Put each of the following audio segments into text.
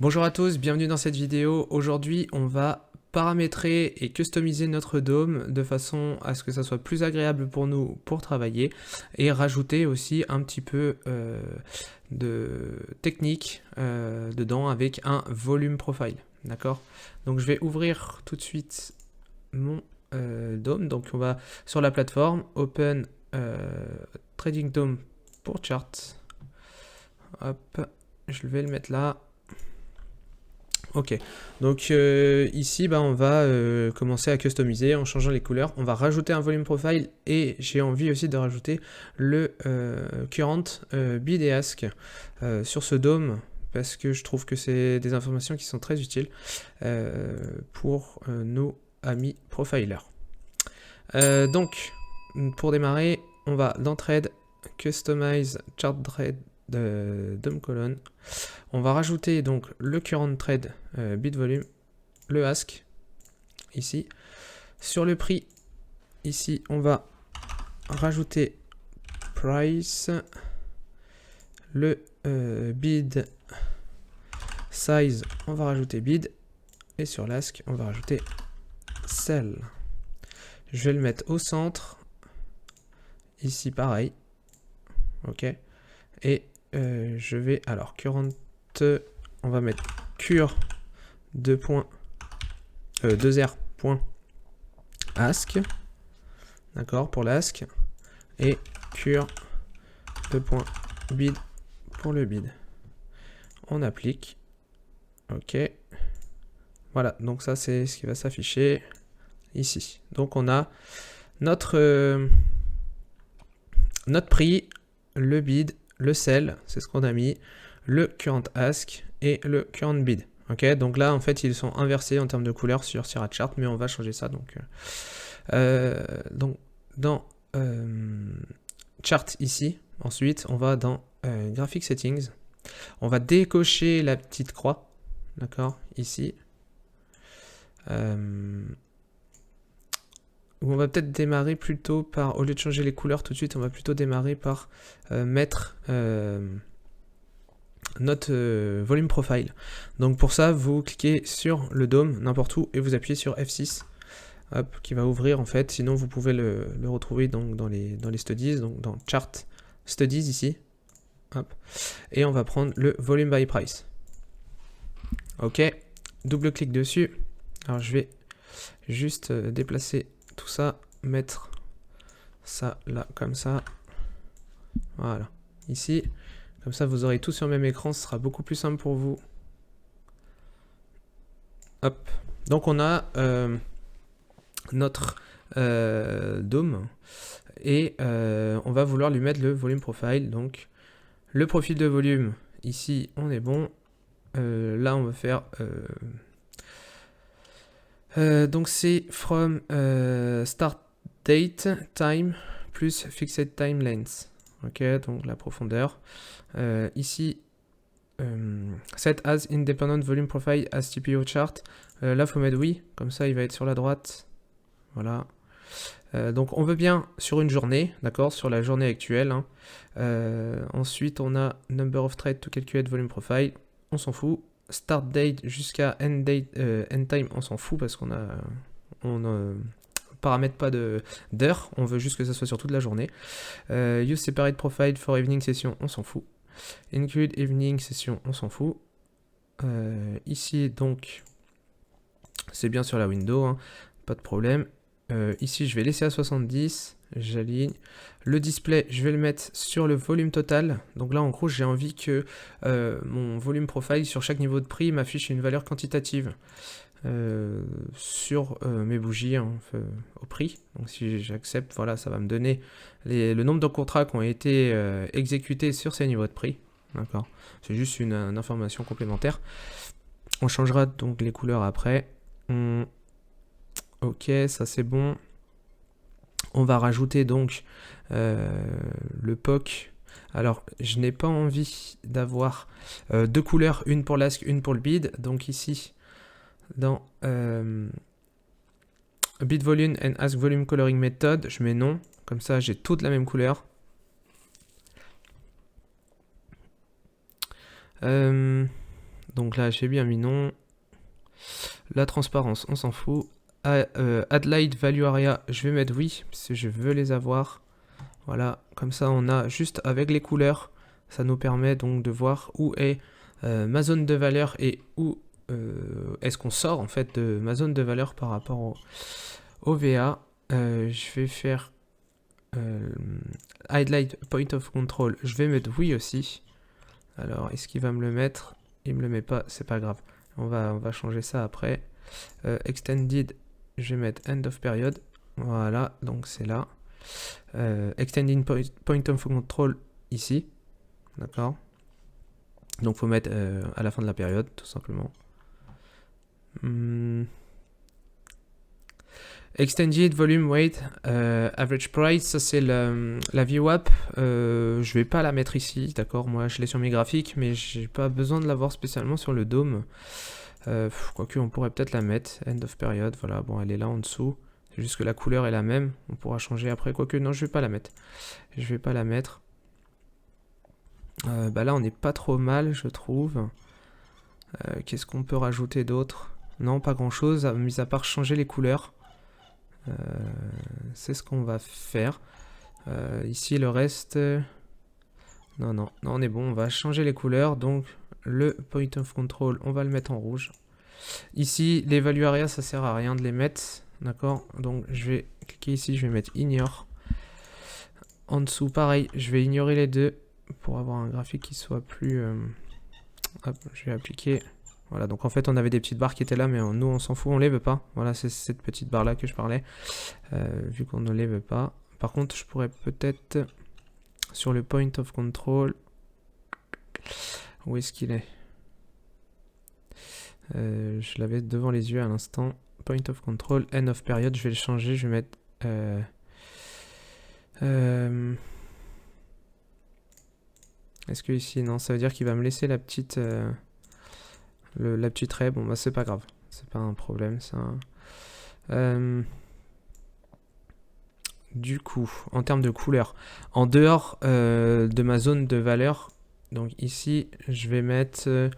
Bonjour à tous, bienvenue dans cette vidéo. Aujourd'hui, on va paramétrer et customiser notre dôme de façon à ce que ça soit plus agréable pour nous pour travailler et rajouter aussi un petit peu de technique dedans avec un volume profile. D'accord? Donc je vais ouvrir tout de suite mon dôme. Donc on va sur la plateforme Open Trading Dome pour chart. Hop, je vais le mettre là. Ok, donc ici on va commencer à customiser en changeant les couleurs. On va rajouter un volume profile et j'ai envie aussi de rajouter le current bid et ask sur ce dôme parce que je trouve que c'est des informations qui sont très utiles pour nos amis profilers. Donc pour démarrer, on va dans Trade, Customize Chart Trade DOM colonne. On va rajouter donc le current trade bid volume, le ask ici. Sur le prix, ici on va rajouter price, le bid size, on va rajouter bid et sur l'ask on va rajouter sell. Je vais le mettre au centre, ici pareil, ok, et je vais alors current, on va mettre cure 2R point ask, d'accord, pour l'ask, et cure 2.bid pour le bid. On applique, ok, voilà, donc ça c'est ce qui va s'afficher ici. Donc on a notre prix, le bid, le sell, c'est ce qu'on a mis, le current ask et le current bid. Ok, donc là en fait ils sont inversés en termes de couleur sur Syrah Chart, mais on va changer ça. Donc dans chart ici, ensuite on va dans graphic settings, on va décocher la petite croix, d'accord, ici. On va peut-être démarrer plutôt par, au lieu de changer les couleurs tout de suite, on va plutôt démarrer par mettre notre volume profile. Donc pour ça, vous cliquez sur le dôme n'importe où et vous appuyez sur F6, hop, qui va ouvrir en fait. Sinon, vous pouvez le retrouver donc dans les studies, donc dans chart studies ici, hop, et on va prendre le volume by price. Ok, double clic dessus. Alors je vais juste déplacer tout ça, mettre ça là comme ça, voilà, ici, comme ça vous aurez tout sur le même écran, ce sera beaucoup plus simple pour vous. Hop, donc on a notre dôme et on va vouloir lui mettre le volume profile. Donc le profil de volume ici on est bon, là on va faire donc c'est from start date time plus fixed time length. Ok, donc la profondeur. Ici, set as independent volume profile as TPO chart. Là, faut mettre oui, comme ça il va être sur la droite. Voilà. Donc on veut bien sur une journée, d'accord, sur la journée actuelle. Hein. Ensuite, on a number of trades to calculate volume profile. On s'en fout. Start date jusqu'à end time, on s'en fout parce qu'on paramètre pas d'heure, on veut juste que ça soit sur toute la journée. Use separate profile for evening session, on s'en fout. Include evening session, on s'en fout. Ici donc c'est bien sur la window, hein, pas de problème. Ici je vais laisser à 70, j'aligne. Le display, je vais le mettre sur le volume total. Donc là en gros j'ai envie que mon volume profile sur chaque niveau de prix m'affiche une valeur quantitative sur mes bougies, hein, au prix. Donc si j'accepte, voilà, ça va me donner le nombre de contrats qui ont été exécutés sur ces niveaux de prix. D'accord, c'est juste une information complémentaire. On changera donc les couleurs après. Ok, ça c'est bon. On va rajouter donc le POC. Alors, je n'ai pas envie d'avoir deux couleurs, une pour l'ask, une pour le bid. Donc ici, dans bid volume and ask volume coloring method, je mets non. Comme ça, j'ai toutes la même couleur. Donc là, j'ai bien mis non. La transparence, on s'en fout. Add light value area, je vais mettre oui, parce que je veux les avoir. Voilà, comme ça on a juste avec les couleurs, ça nous permet donc de voir où est ma zone de valeur et où est-ce qu'on sort en fait de ma zone de valeur par rapport au VA. Je vais faire highlight point of control, je vais mettre oui aussi. Alors, est-ce qu'il va me le mettre? Il me le met pas, c'est pas grave. On va changer ça après. Extended, je vais mettre end of period. Voilà, donc c'est là. Extending point of control ici. D'accord. Donc faut mettre à la fin de la période, tout simplement. Extended volume weight average price, ça c'est la VWAP. Je vais pas la mettre ici, d'accord. Moi je l'ai sur mes graphiques, mais j'ai pas besoin de l'avoir spécialement sur le dôme. Quoique on pourrait peut-être la mettre. End of period, voilà, bon elle est là en dessous. C'est juste que la couleur est la même. On pourra changer après. Quoique non, je vais pas la mettre. Je vais pas la mettre. Bah là on n'est pas trop mal, je trouve. Qu'est-ce qu'on peut rajouter d'autre? Non, pas grand chose, mis à part changer les couleurs. C'est ce qu'on va faire. Ici le reste... Non, on est bon, on va changer les couleurs. Donc le point of control, on va le mettre en rouge. Ici, les value area, ça sert à rien de les mettre. D'accord. Donc je vais cliquer ici, je vais mettre ignore. En dessous, pareil, je vais ignorer les deux pour avoir un graphique qui soit plus... Hop, je vais appliquer... Voilà, donc en fait on avait des petites barres qui étaient là, mais nous on s'en fout, on les veut pas. Voilà, c'est cette petite barre là que je parlais, vu qu'on ne les veut pas. Par contre, je pourrais peut-être, sur le point of control, où est-ce qu'il est, je l'avais devant les yeux à l'instant. Point of control, end of period, je vais le changer, je vais mettre... Est-ce que ici, non, ça veut dire qu'il va me laisser la petite... la petite raie, bon bah c'est pas grave, c'est pas un problème ça. Du coup, en termes de couleur, en dehors de ma zone de valeur, donc ici je vais mettre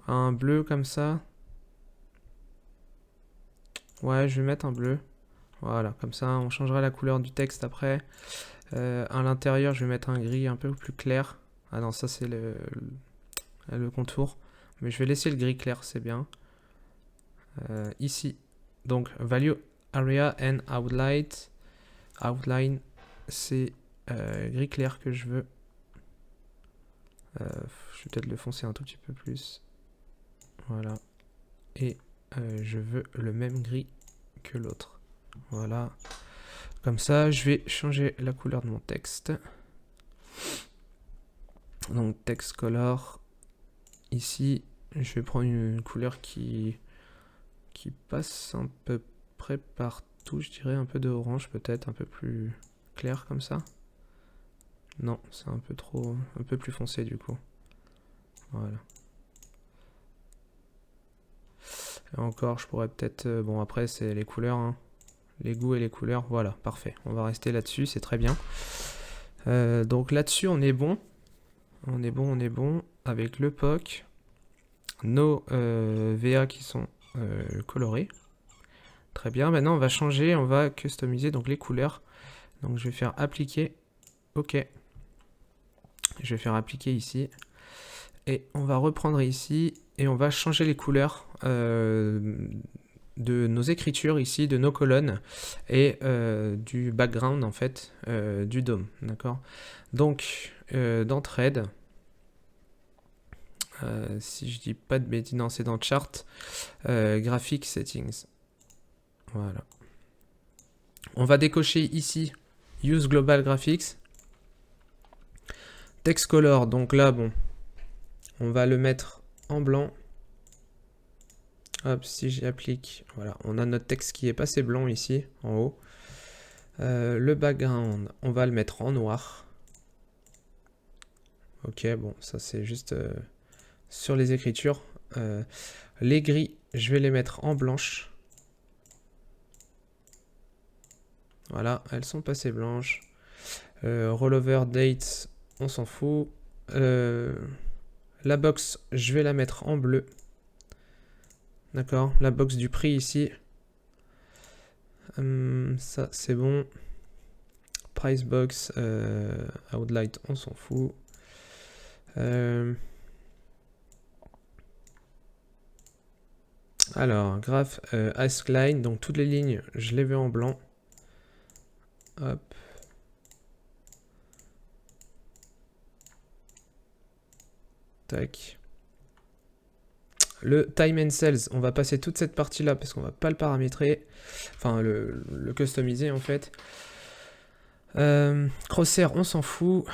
un bleu comme ça. Ouais, je vais mettre un bleu. Voilà, comme ça on changera la couleur du texte après. À l'intérieur, je vais mettre un gris un peu plus clair. Ah non, ça c'est le contour. Mais je vais laisser le gris clair, c'est bien. Ici, donc value area and outline, c'est gris clair que je veux. Je vais peut-être le foncer un tout petit peu plus. Voilà. Et je veux le même gris que l'autre. Voilà. Comme ça, je vais changer la couleur de mon texte. Donc text color. Ici, je vais prendre une couleur qui passe à peu près partout. Je dirais un peu de orange, peut-être un peu plus clair comme ça. Non, c'est un peu trop, un peu plus foncé du coup. Voilà. Et encore, je pourrais peut-être... bon, après, c'est les couleurs, hein. Les goûts et les couleurs. Voilà, parfait. On va rester là-dessus, c'est très bien. Donc là-dessus, on est bon. On est bon. Avec le POC, nos VA qui sont colorés. Très bien. Maintenant, on va changer, on va customiser donc les couleurs. Donc je vais faire appliquer. OK. Je vais faire appliquer ici. Et on va reprendre ici et on va changer les couleurs de nos écritures ici, de nos colonnes et du background en fait du dôme. D'accord. Donc dans Thread, si je dis pas de bêtises, non c'est dans Chart, Graphic Settings. Voilà. On va décocher ici Use Global Graphics. Text Color, donc là bon, on va le mettre en blanc. Hop, si j'y applique, voilà, on a notre texte qui est passé blanc ici, en haut. Le background, on va le mettre en noir. Ok, bon, ça c'est juste sur les écritures. Les gris, je vais les mettre en blanche. Voilà, elles sont passées blanches. Rollover dates, on s'en fout. la box, je vais la mettre en bleu. D'accord, la box du prix ici. Ça, c'est bon. Price box, outline, on s'en fout. Alors, graph, ask line, donc toutes les lignes, je les veux en blanc. Hop. Tac. Le time and sales, on va passer toute cette partie là parce qu'on va pas le paramétrer, enfin le customiser en fait. Crosshair, on s'en fout.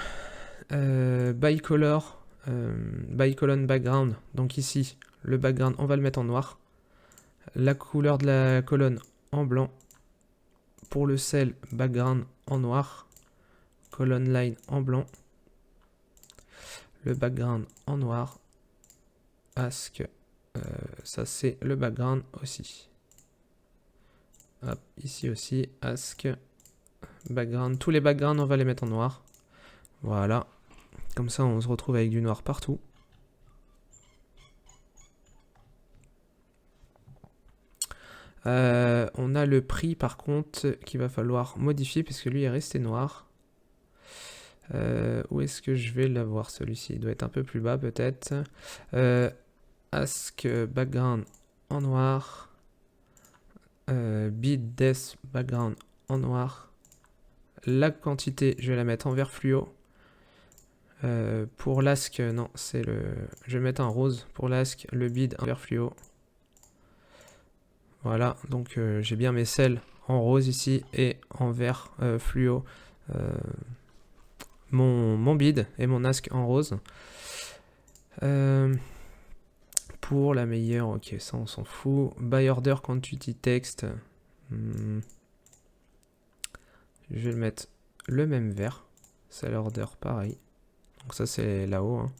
Bicolor, bicolon background, donc ici le background on va le mettre en noir. La couleur de la colonne en blanc. Pour le cell, background en noir. Colonne line en blanc. Le background en noir. Ask. Ça c'est le background aussi. Hop, ici aussi, ask, background. Tous les backgrounds, on va les mettre en noir. Voilà. Comme ça, on se retrouve avec du noir partout. On a le prix par contre qu'il va falloir modifier puisque lui est resté noir. Où est-ce que je vais l'avoir celui-ci? Il doit être un peu plus bas peut-être. Ask background en noir. Bid death background en noir. La quantité, je vais la mettre en vert fluo. Pour l'ask, non, c'est le. Je vais mettre en rose. Pour l'ask, le bid en vert fluo. Voilà, donc j'ai bien mes cells en rose ici et en vert fluo. Mon bid et mon ask en rose. Pour la meilleure, ok, ça on s'en fout. By order quantity text. Je vais le mettre le même vert. Sell order pareil. Donc ça c'est là-haut. Hein.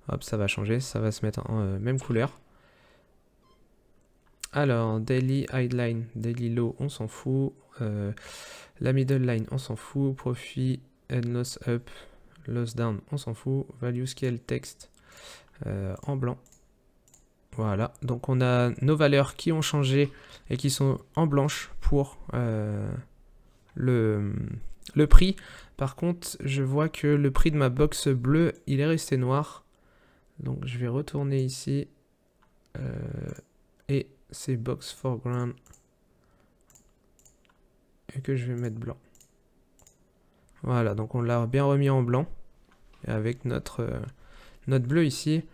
Hop, ça va changer, ça va se mettre en même couleur. Alors, daily headline, daily low, on s'en fout. La middle line, on s'en fout. Profit and loss up, loss down, on s'en fout. Value scale text en blanc. Voilà, donc on a nos valeurs qui ont changé et qui sont en blanche pour le prix. Par contre, je vois que le prix de ma box bleue, il est resté noir. Donc je vais retourner ici. Et c'est box foreground. Et que je vais mettre blanc. Voilà, donc on l'a bien remis en blanc. Avec notre bleu ici.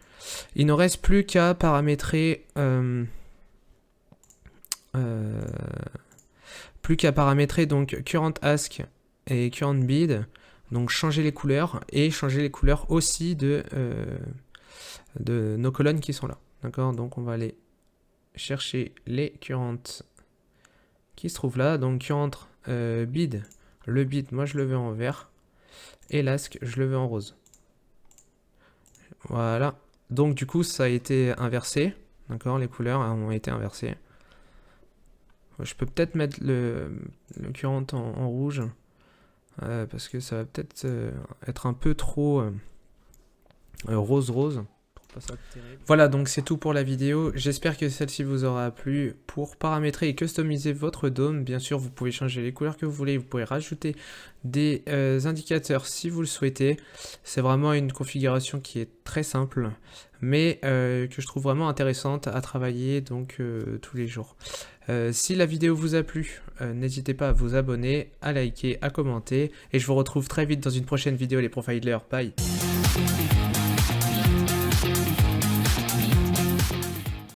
Il ne reste plus qu'à paramétrer donc current ask et current bid, donc changer les couleurs et changer les couleurs aussi de nos colonnes qui sont là. D'accord, donc on va aller chercher les current qui se trouvent là. Donc current bid, le bid moi je le veux en vert et l'ask je le veux en rose. Voilà. Donc du coup ça a été inversé, d'accord, les couleurs ont été inversées. Je peux peut-être mettre le current en rouge, parce que ça va peut-être être un peu trop rose-rose. Voilà, donc c'est tout pour la vidéo. J'espère que celle-ci vous aura plu. Pour paramétrer et customiser votre dôme, bien sûr, vous pouvez changer les couleurs que vous voulez. Vous pouvez rajouter des indicateurs si vous le souhaitez. C'est vraiment une configuration qui est très simple, mais que je trouve vraiment intéressante à travailler donc tous les jours. Si la vidéo vous a plu, n'hésitez pas à vous abonner, à liker, à commenter. Et je vous retrouve très vite dans une prochaine vidéo les profilers. Bye!